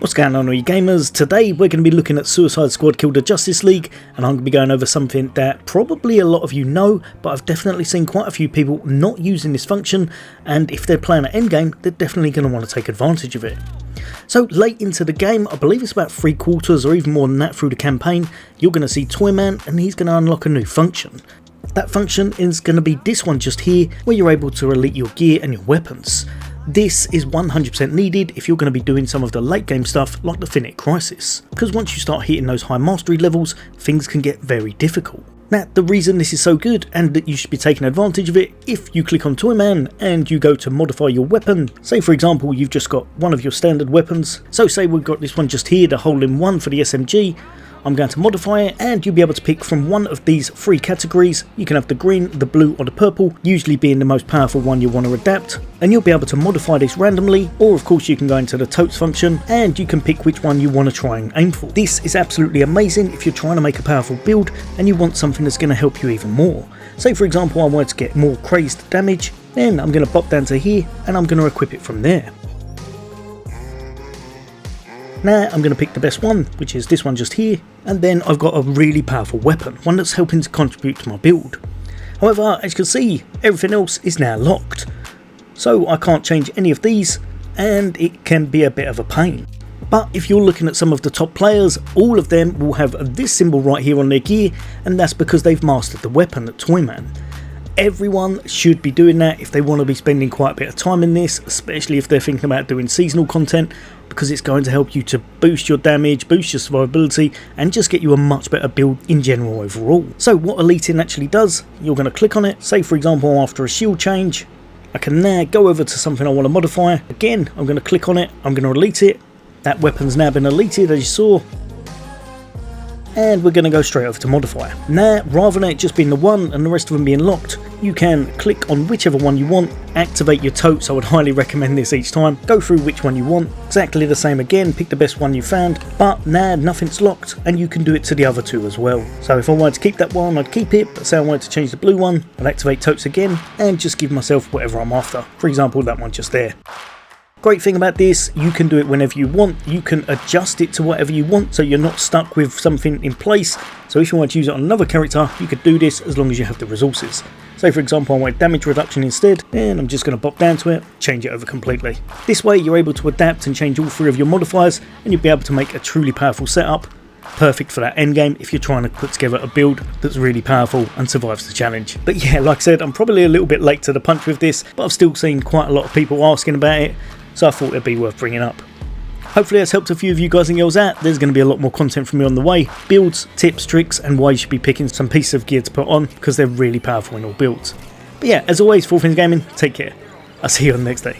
What's going on all you gamers? Today we're going to be looking at Suicide Squad Kill the Justice League, and I'm going to be going over something that probably a lot of you know, but I've definitely seen quite a few people not using this function, and if they're playing at Endgame, they're definitely going to want to take advantage of it. So late into the game, I believe it's about 3/4 or even more than that through the campaign, you're going to see Toyman and he's going to unlock a new function. That function is going to be this one just here, where you're able to elite your gear and your weapons. This is 100% needed if you're going to be doing some of the late game stuff like the Finite Crisis, because once you start hitting those high mastery levels, things can get very difficult. Now, the reason this is so good and that you should be taking advantage of it, if you click on Toyman and you go to modify your weapon, say for example you've just got one of your standard weapons, so say we've got this one just here, the hole-in-one for the SMG, I'm going to modify it and you'll be able to pick from one of these three categories. You can have the green, the blue or the purple, usually being the most powerful one you want to adapt, and you'll be able to modify this randomly, or of course you can go into the totes function and you can pick which one you want to try and aim for. This is absolutely amazing if you're trying to make a powerful build and you want something that's going to help you even more. Say for example I wanted to get more crazed damage, then I'm going to pop down to here and I'm going to equip it from there. Now I'm going to pick the best one, which is this one just here, and then I've got a really powerful weapon, one that's helping to contribute to my build. However, as you can see, everything else is now locked, so I can't change any of these, and it can be a bit of a pain. But if you're looking at some of the top players, all of them will have this symbol right here on their gear, and that's because they've mastered the weapon at Toyman. Everyone should be doing that if they want to be spending quite a bit of time in this, especially if they're thinking about doing seasonal content, because it's going to help you to boost your damage, boost your survivability, and just get you a much better build in general overall. So what Eltin actually does, you're going to click on it, say for example after a shield change, I can now go over to something I want to modify. Again, I'm going to click on it, I'm going to elite it, that weapon's now been elited as you saw, and we're going to go straight over to modifier. Now, rather than it just being the one and the rest of them being locked, you can click on whichever one you want, activate your totes. I would highly recommend this each time. Go through which one you want, exactly the same again, pick the best one you found, but now nothing's locked and you can do it to the other two as well. So if I wanted to keep that one, I'd keep it, but say I wanted to change the blue one, I'd activate totes again and just give myself whatever I'm after. For example, that one just there. Great thing about this, you can do it whenever you want, you can adjust it to whatever you want, so you're not stuck with something in place. So if you want to use it on another character, you could do this as long as you have the resources. Say for example I want damage reduction instead, and I'm just going to pop down to it, change it over completely. This way you're able to adapt and change all three of your modifiers, and you'll be able to make a truly powerful setup. Perfect for that endgame if you're trying to put together a build that's really powerful and survives the challenge. But yeah, like I said, I'm probably a little bit late to the punch with this, but I've still seen quite a lot of people asking about it, so I thought it'd be worth bringing up. Hopefully that's helped a few of you guys and girls out. There's going to be a lot more content from me on the way. Builds, tips, tricks, and why you should be picking some pieces of gear to put on, because they're really powerful in all builds. But yeah, as always, for all things gaming, take care. I'll see you on the next day.